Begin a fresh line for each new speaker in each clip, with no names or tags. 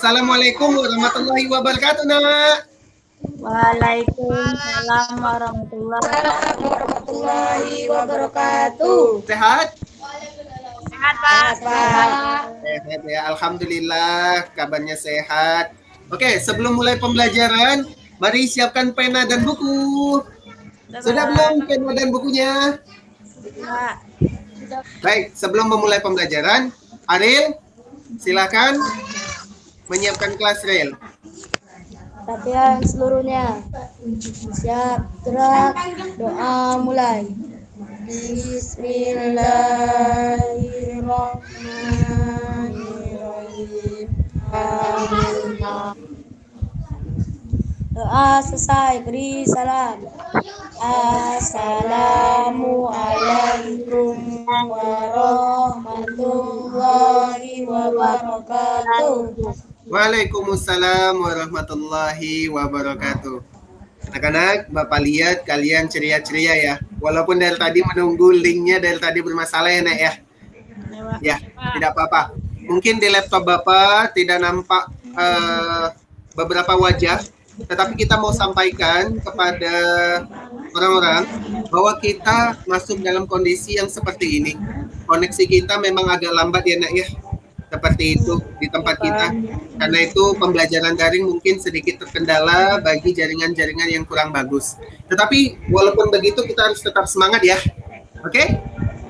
Assalamualaikum warahmatullahi wabarakatuh, Nak.
Waalaikumsalam warahmatullahi wabarakatuh.
Sehat?
Sehat, Pak.
Sehat ya, alhamdulillah kabarnya sehat. Oke, sebelum mulai pembelajaran, mari siapkan pena dan buku. Sudah belum pena dan bukunya?
Pak.
Baik, sebelum memulai pembelajaran, Ariel, silakan menyiapkan kelas Rel.
Latihan seluruhnya. Siap, gerak, doa mulai. Bismillahirrahmanirrahim. Amin. Doa selesai, beri salam. Assalamualaikum warahmatullahi wabarakatuh.
Waalaikumsalam warahmatullahi wabarakatuh. Anak-anak, Bapak lihat kalian ceria-ceria ya. Walaupun dari tadi menunggu linknya dari tadi bermasalah ya, Nak ya. Ya, tidak apa-apa. Mungkin di laptop Bapak tidak nampak beberapa wajah, tetapi kita mau sampaikan kepada orang-orang bahwa kita masuk dalam kondisi yang seperti ini. Koneksi kita memang agak lambat ya, Nak ya. Seperti itu di tempat kita. Karena itu pembelajaran daring mungkin sedikit terkendala bagi jaringan-jaringan yang kurang bagus. Tetapi walaupun begitu kita harus tetap semangat ya. Oke?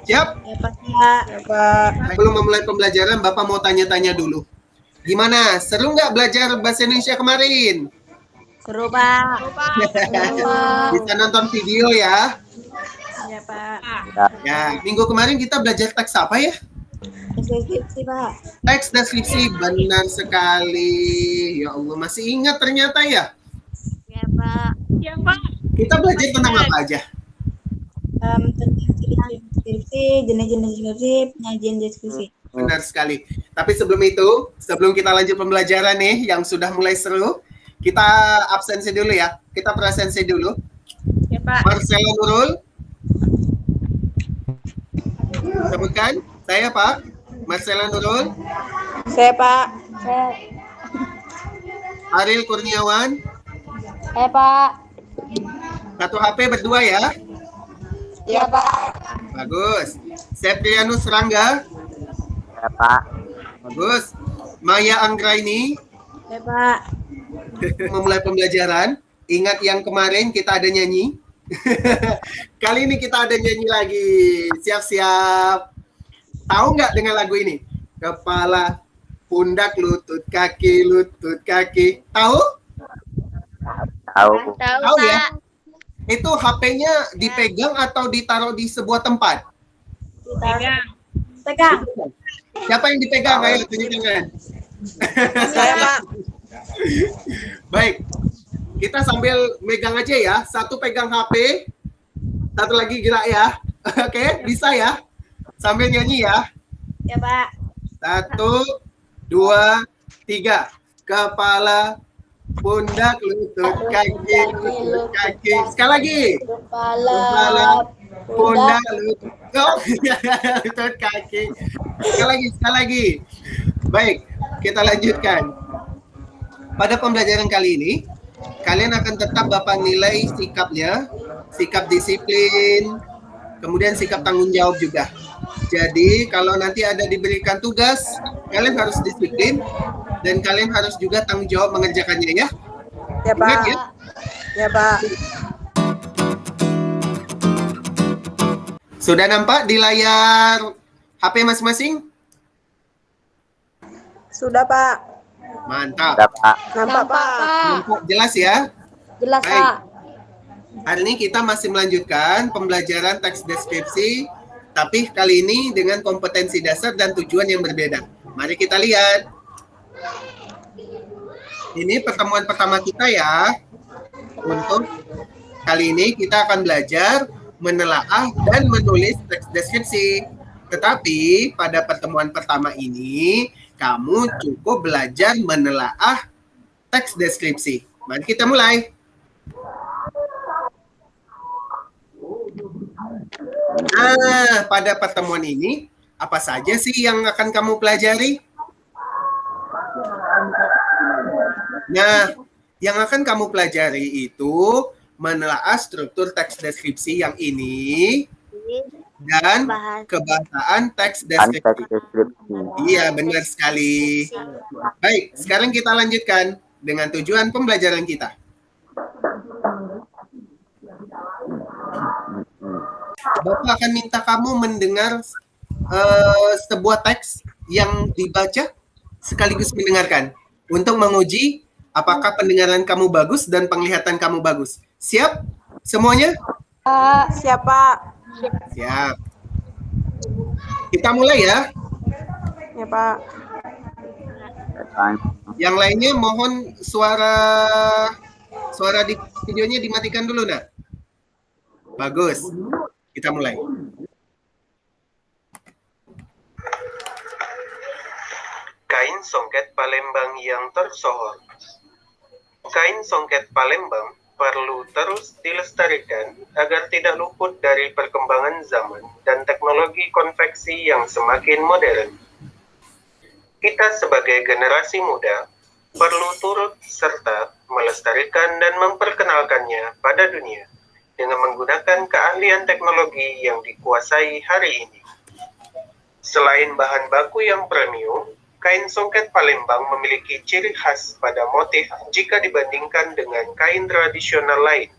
Siap?
Ya, Pak. Ya, Pak.
Sebelum memulai pembelajaran, Bapak mau tanya-tanya dulu. Gimana? Seru nggak belajar bahasa Indonesia kemarin?
Seru, Pak.
Bisa nonton video ya?
Ya, Pak.
Ya, minggu kemarin kita belajar teks apa ya?
Deskripsi, Pak.
Teks deskripsi, benar sekali. Ya Allah, masih ingat ternyata ya?
Ya, Pak.
Ya, Pak.
Kita belajar tentang apa aja?
Tentang deskripsi, jenis-jenis deskripsi, penyajian deskripsi.
Benar sekali. Tapi sebelum itu, sebelum kita lanjut pembelajaran nih, yang sudah mulai seru, kita absensi dulu ya. Kita presensi dulu.
Ya, Pak.
Marcella Nurul. Sebutkan, saya Pak. Marcella Nurul.
Saya, Pak. Saya.
Ariel Kurniawan.
Saya, Pak.
Satu HP berdua ya.
Ya, Pak.
Bagus. Septrianus Rangga.
Ya, Pak.
Bagus. Maya Anggraini.
Ya, Pak.
Memulai pembelajaran. Ingat yang kemarin kita ada nyanyi. Kali ini kita ada nyanyi lagi. Siap-siap. Tahu nggak dengan lagu ini? Kepala, pundak, lutut, kaki, lutut, kaki. Tahu?
Tahu.
Tahu ya? Itu HP-nya dipegang atau ditaruh di sebuah tempat?
Pegang.
Siapa yang dipegang? Ayo tunjukkan.
Saya, Pak.
Baik. Kita sambil megang aja ya. Satu pegang HP, satu lagi gerak ya. Oke, bisa ya? Sambil nyanyi ya.
Ya, Pak.
1, 2, 3. Kepala, pundak, lutut, kaki, lutut, kaki. Sekali lagi.
Kepala,
Pundak, lutut, lutut, kaki. Sekali lagi. Baik, kita lanjutkan. Pada pembelajaran kali ini, kalian akan tetap Bapak nilai sikapnya, sikap disiplin, kemudian sikap tanggung jawab juga. Jadi kalau nanti ada diberikan tugas, kalian harus disiplin dan kalian harus juga tanggung jawab mengerjakannya ya.
Ya, Pak.
Ingat, ya?
Ya, Pak.
Sudah nampak di layar HP masing-masing?
Sudah, Pak.
Mantap.
Ya, Pak.
Nampak, Pak.
Nampak jelas ya?
Jelas,
Baik.
Pak.
Hari ini kita masih melanjutkan pembelajaran teks deskripsi, tapi kali ini dengan kompetensi dasar dan tujuan yang berbeda. Mari kita lihat. Ini pertemuan pertama kita ya. Untuk kali ini kita akan belajar menelaah dan menulis teks deskripsi. Tetapi pada pertemuan pertama ini, kamu cukup belajar menelaah teks deskripsi. Mari kita mulai. Nah, pada pertemuan ini, apa saja sih yang akan kamu pelajari? Nah, yang akan kamu pelajari itu menelaah struktur teks deskripsi yang ini dan kebahasaan teks
Teks
deskripsi.
deskripsi.
Iya, benar sekali. Baik, sekarang kita lanjutkan dengan tujuan pembelajaran kita. Bapak akan minta kamu mendengar sebuah teks yang dibaca sekaligus mendengarkan untuk menguji apakah pendengaran kamu bagus dan penglihatan kamu bagus. Siap semuanya?
Siap, Pak.
Siap. Kita mulai ya.
Ya, Pak.
Yang lainnya mohon suara di videonya dimatikan dulu, nak. Bagus. Kita mulai. Kain songket Palembang yang tersohor. Kain songket Palembang perlu terus dilestarikan agar tidak luput dari perkembangan zaman dan teknologi konveksi yang semakin modern. Kita sebagai generasi muda perlu turut serta melestarikan dan memperkenalkannya pada dunia dengan menggunakan keahlian teknologi yang dikuasai hari ini. Selain bahan baku yang premium, kain songket Palembang memiliki ciri khas pada motif jika dibandingkan dengan kain tradisional lain.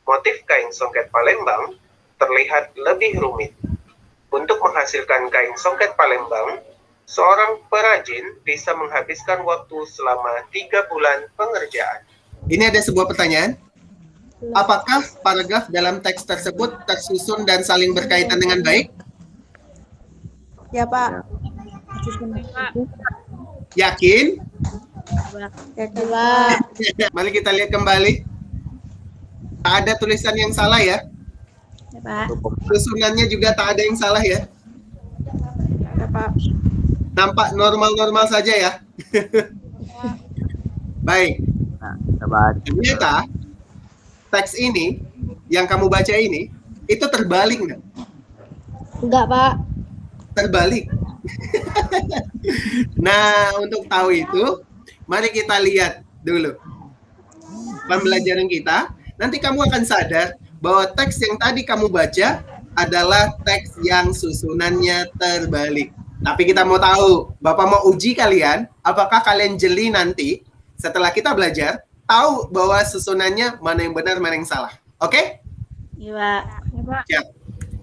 Motif kain songket Palembang terlihat lebih rumit. Untuk menghasilkan kain songket Palembang, seorang perajin bisa menghabiskan waktu selama 3 bulan pengerjaan. Ini ada sebuah pertanyaan. Apakah paragraf dalam teks tersebut tersusun dan saling berkaitan dengan baik?
Ya, Pak.
Yakin?
Yakin, Pak.
Mari kita lihat kembali. Tak ada tulisan yang salah ya.
Ya, Pak.
Susunannya juga tak ada yang salah ya.
Ya, Pak.
Nampak normal-normal saja ya. Baik. Ternyata teks ini yang kamu baca ini itu terbalik nggak?
Enggak, Pak.
Terbalik. Nah, untuk tahu itu, mari kita lihat dulu pembelajaran kita. Nanti kamu akan sadar bahwa teks yang tadi kamu baca adalah teks yang susunannya terbalik. Tapi kita mau tahu, Bapak mau uji kalian, apakah kalian jeli nanti setelah kita belajar, tahu bahwa susunannya mana yang benar, mana yang salah. Oke?
Iya, Pak.
Siap.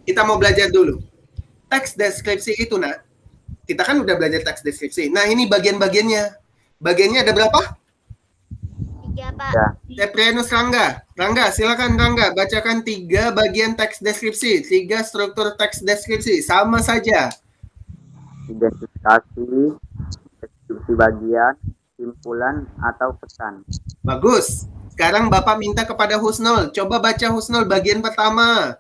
Kita mau belajar dulu. Teks deskripsi itu, nak. Kita kan udah belajar teks deskripsi. Nah, ini bagian-bagiannya. Bagiannya ada berapa?
3, Pak.
Teprianus Rangga. Rangga, silakan Rangga. Bacakan 3 bagian teks deskripsi. 3 struktur teks deskripsi. Sama saja.
Identifikasi, deskripsi bagian, simpulan, atau pesan.
Bagus. Sekarang Bapak minta kepada Husnul. Coba baca Husnul bagian pertama.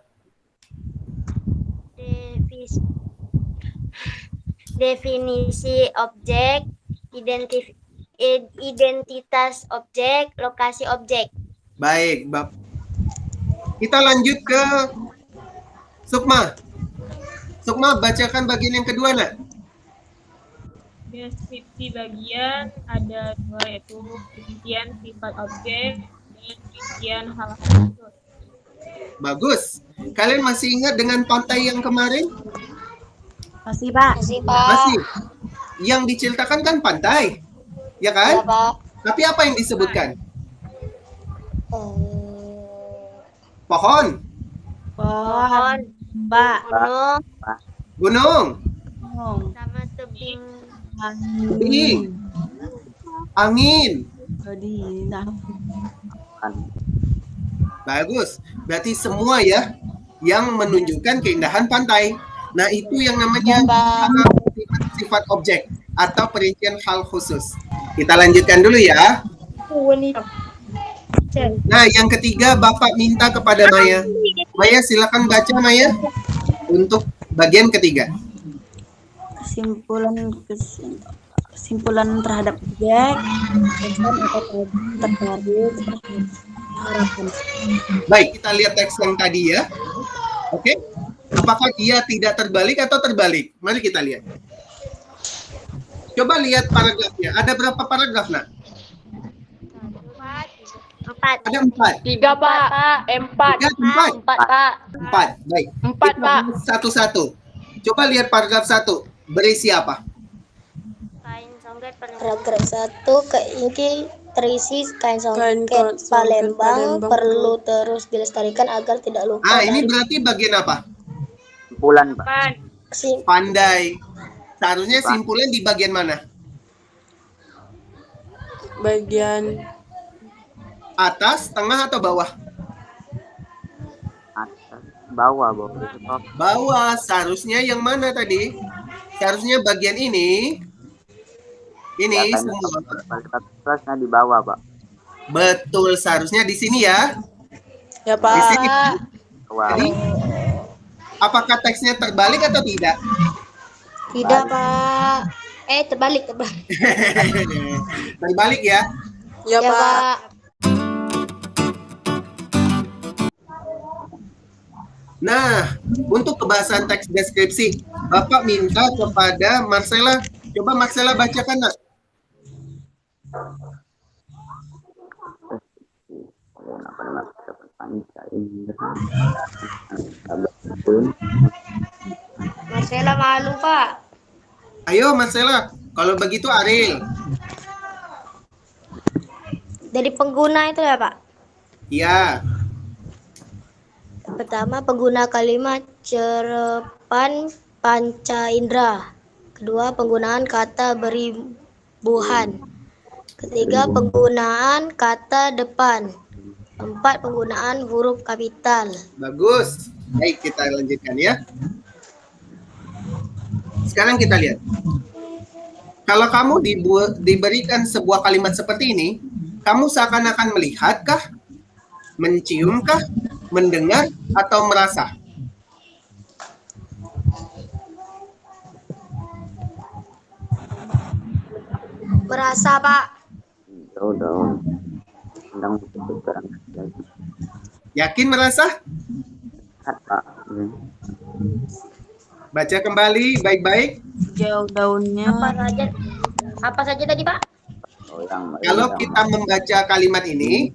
Definisi objek, identitas objek, lokasi objek.
Baik, kita lanjut ke Sukma. Sukma, bacakan bagian yang kedua, nak.
Deskripsi bagian ada 2, yaitu rincian sifat objek dan rincian hal khusus.
Bagus. Kalian masih ingat dengan pantai yang kemarin?
Masih, Pak.
Masih. Yang diceritakan kan pantai, ya kan?
Ya, Pak.
Tapi apa yang disebutkan? Pohon,
Pohon, Pak.
Gunung
gunung,
sama tebing.
tebing, angin. Bagus. Berarti semua ya yang menunjukkan keindahan pantai. Nah, itu yang namanya sifat objek atau perincian hal khusus. Kita lanjutkan dulu ya. Nah, yang ketiga Bapak minta kepada Maya. Maya, silakan baca Maya untuk bagian ketiga.
Kesimpulan terhadap objek, pesan atau terbaru harapan.
Baik, kita lihat teks yang tadi ya. Oke. Apakah dia tidak terbalik atau terbalik? Mari kita lihat. Coba lihat paragrafnya. Ada berapa paragraf, nak?
Empat.
Ada 4.
3, Pak. 4.
3, 4.
4, Pak.
4. Baik.
4,
Kita
Pak.
bahas satu-satu. Coba lihat paragraf 1. Berisi apa?
Kain songket
Paragraf 1 ini terisi kain
Kain
songket
songket
Palembang
Palembang
perlu terus dilestarikan agar tidak lupa
Ini
dari
berarti bagian apa?
Simpulan, Pak.
Pan.
Pandai. Seharusnya simpulan di bagian mana?
bagian
Atas, tengah, atau bawah?
Atas, bawah, bawah.
Bawah. Seharusnya yang mana tadi? Seharusnya bagian ini. Ini semua.
Kelasnya di bawah, Pak.
Betul, seharusnya di sini ya.
ya
Di
Pak.
sini.
Bawah.
Jadi, apakah teksnya terbalik atau tidak?
tidak Pak. Terbalik.
Terbalik ya.
Ya,
Ya
Pak.
Pak.
Nah, untuk kebahasan teks deskripsi, Bapak minta kepada Marcella. Coba Marcella bacakan, Nak.
Marcella malu Pak.
Ayo Marcella, kalau begitu Ariel.
Dari pengguna itu ya Pak.
Ya,
Pertama, pengguna kalimat cerepan panca indera. Kedua, penggunaan kata beribuhan. Ketiga, penggunaan kata depan. 4, penggunaan huruf kapital.
bagus. Baik, kita lanjutkan ya. Sekarang kita lihat. Kalau kamu diberikan sebuah kalimat seperti ini, kamu seakan-akan melihatkah, menciumkah, mendengar, atau merasa?
Merasa Pak.
Udah. Sedang berang lagi.
Yakin merasa?
Pak.
Baca kembali baik-baik.
Jauh daunnya.
Apa saja tadi Pak?
Kalau kita membaca kalimat ini,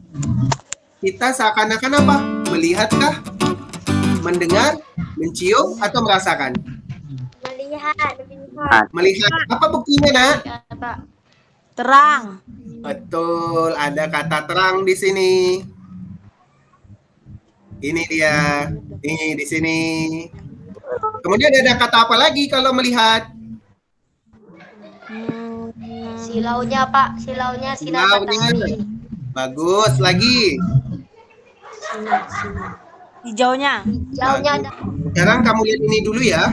kita seakan-akan apa? Melihatkah, mendengar, mencium, atau merasakan?
Melihat.
Melihat. Apa buktinya, Nak?
Terang.
Betul, ada kata terang di sini. Ini dia. Ini di sini. Kemudian ada kata apa lagi kalau melihat?
Silaunya Pak. Silaunya sinar
Silaunya.
matahari.
Bagus, lagi.
Hijaunya.
Silaunya ada.
Sekarang kamu lihat ini dulu ya.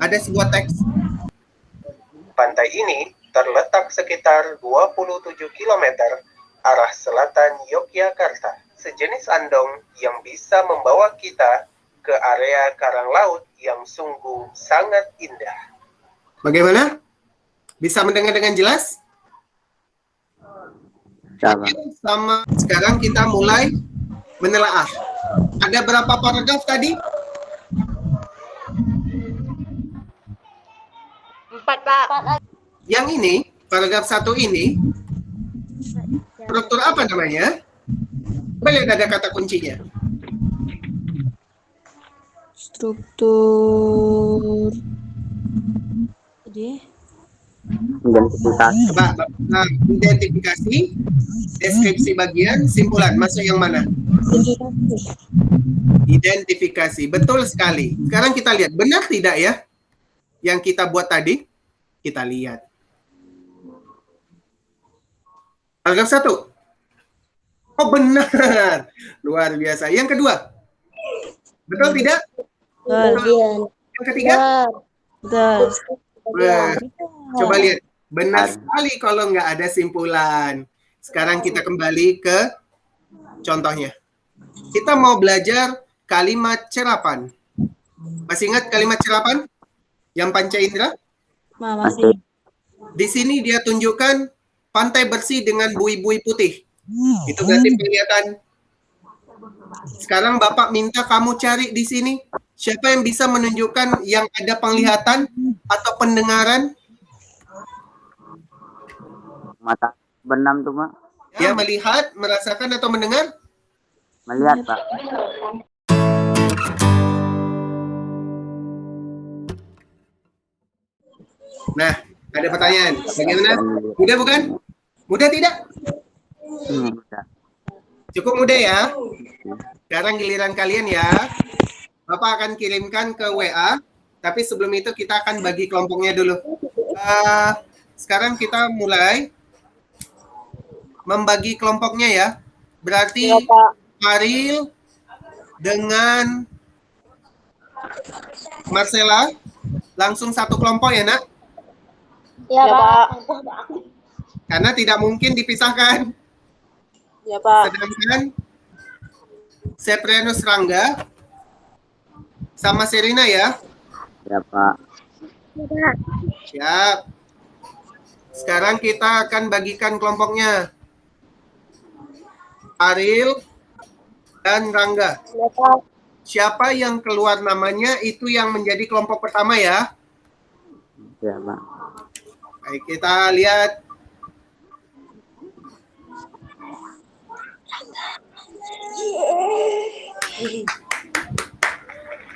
Ada sebuah teks. Pantai ini terletak sekitar 27 km arah selatan Yogyakarta. Sejenis andong yang bisa membawa kita ke area karang laut yang sungguh sangat indah. Bagaimana? Bisa mendengar dengan jelas? Sama. Sekarang kita mulai menelaah. Ada berapa paragraf tadi?
4 Pak.
Yang ini, paragraf 1 ini, struktur apa namanya? Coba lihat ada kata kuncinya.
Struktur. Jadi,
Identifikasi.
Coba, identifikasi, deskripsi bagian, simpulan. Masuk yang mana? Identifikasi. Betul sekali. Sekarang kita lihat. Benar tidak ya? Yang kita buat tadi? Kita lihat. Paragraf 1. Oh benar. Luar biasa. Yang kedua. Betul tidak?
Kemudian.
Yang ketiga?
betul.
Wah, coba lihat. Benar sekali kalau nggak ada simpulan. Sekarang kita kembali ke contohnya. Kita mau belajar kalimat cerapan. Masih ingat kalimat cerapan? Yang panca indera?
Masih.
Di sini dia tunjukkan pantai bersih dengan bui-bui putih. Itu berarti kelihatan. Sekarang Bapak minta kamu cari di sini. Siapa yang bisa menunjukkan yang ada penglihatan atau pendengaran?
Mata benam tuh, Mak.
Ya, Ya, melihat, merasakan atau mendengar?
Melihat, Pak.
Nah, ada pertanyaan. Bagaimana? Mudah bukan? Mudah tidak?
Udah.
Cukup mudah ya. Sekarang giliran kalian ya. Bapak akan kirimkan ke WA. Tapi sebelum itu kita akan bagi kelompoknya dulu. Sekarang kita mulai membagi kelompoknya ya. Berarti Ariel dengan Marcella langsung satu kelompok ya, Nak?
Ya, Pak.
Karena tidak mungkin dipisahkan.
Ya, Pak.
Sedangkan Seprenus Rangga sama Serina ya.
Ya, Pak.
Siap. Sekarang kita akan bagikan kelompoknya. Ariel dan Rangga.
Ya, Pak.
Siapa yang keluar namanya itu yang menjadi kelompok pertama ya.
Ya, Pak.
Baik, kita lihat.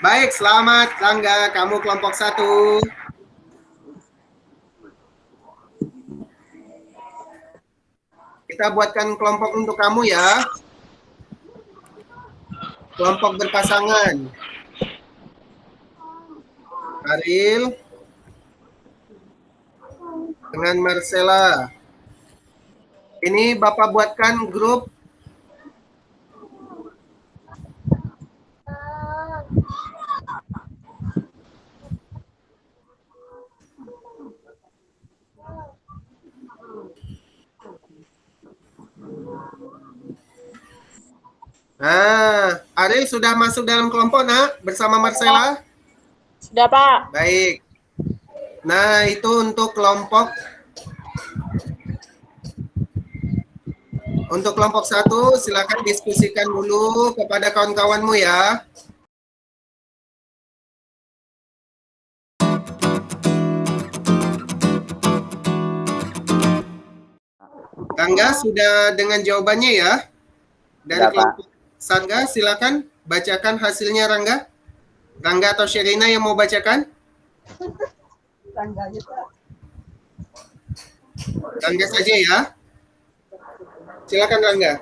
Baik, selamat Rangga, kamu kelompok 1. Kita buatkan kelompok untuk kamu ya. Kelompok berpasangan. Ariel dengan Marcella. Ini Bapak buatkan grup. Nah, Ariel sudah masuk dalam kelompok, Nak, bersama Marcella?
Sudah, Pak.
Baik. Nah, itu untuk kelompok. Untuk kelompok 1, silakan diskusikan dulu kepada kawan-kawanmu ya. Rangga sudah dengan jawabannya ya? Dari
Sudah, Pak.
kelompok Rangga, silakan bacakan hasilnya Rangga. Rangga atau Sherina yang mau bacakan? Rangga saja ya. Silakan Rangga.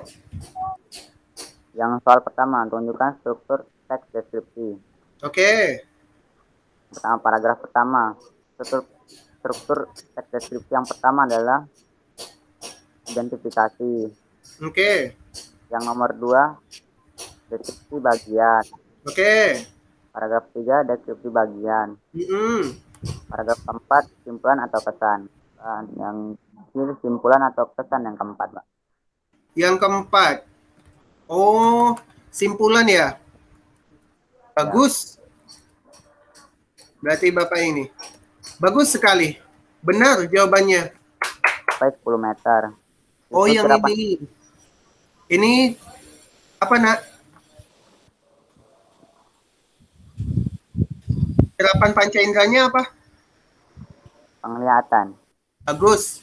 Yang soal pertama, tunjukkan struktur teks deskripsi.
Oke.
Pertama, paragraf pertama. Struktur teks deskripsi yang pertama adalah identifikasi.
Oke.
Yang nomor 2, deskripsi bagian.
Oke.
Paragraf 3, deskripsi bagian. Paragraf keempat, simpulan atau kesan. Yang ini simpulan atau kesan yang keempat, Pak.
Yang keempat. Oh, simpulan ya. Bagus. Berarti Bapak ini. Bagus sekali. Benar jawabannya.
Sampai 10 meter.
Oh,
Itu
yang
serapan-
ini. Ini apa, Nak? Serapan panca inderanya apa?
penglihatan.
Bagus.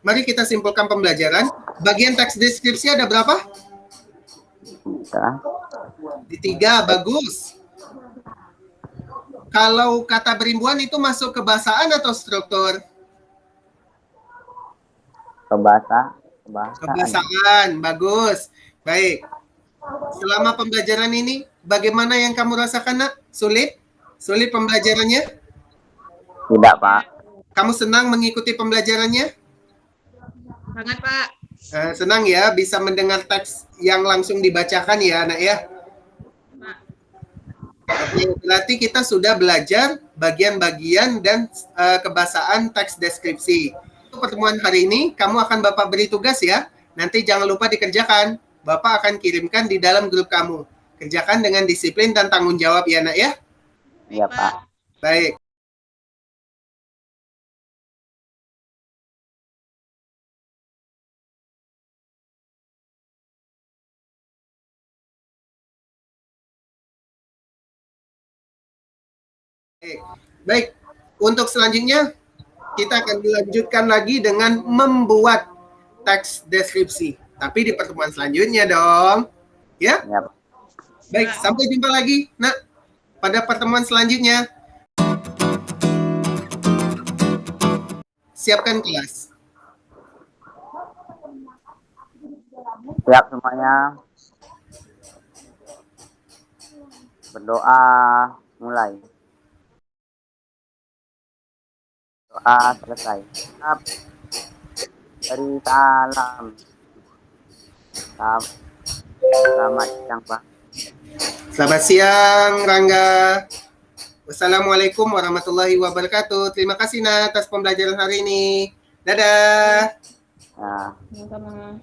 Mari kita simpulkan pembelajaran. Bagian teks deskripsi ada berapa?
Salah.
Di 3, bagus. Kalau kata berimbuan itu masuk kebahasaan atau struktur? Kebahasaan, bagus. Baik. Selama pembelajaran ini, bagaimana yang kamu rasakan, Nak? Sulit? Sulit pembelajarannya?
Tidak, Pak.
Kamu senang mengikuti pembelajarannya?
Sangat, Pak.
Senang ya, bisa mendengar teks yang langsung dibacakan ya, Nak ya? Oke, berarti kita sudah belajar bagian-bagian dan kebahasaan teks deskripsi. Untuk pertemuan hari ini, kamu akan Bapak beri tugas ya. Nanti jangan lupa dikerjakan. Bapak akan kirimkan di dalam grup kamu. Kerjakan dengan disiplin dan tanggung jawab ya, Nak ya?
Iya, Pak.
Baik. Baik. Untuk selanjutnya, kita akan dilanjutkan lagi dengan membuat teks deskripsi. Tapi di pertemuan selanjutnya dong. Ya?
Ya, Pak.
Baik, sampai jumpa lagi, Nak, pada pertemuan selanjutnya. Siapkan kelas.
Siap semuanya. Berdoa, mulai. Doa selesai. Siap. Beri salam. Selamat siang, Pak.
Selamat siang, Rangga. Wassalamualaikum warahmatullahi wabarakatuh. Terima kasih, Nak, atas pembelajaran hari ini. Dadah.
Ya.
Sama-sama.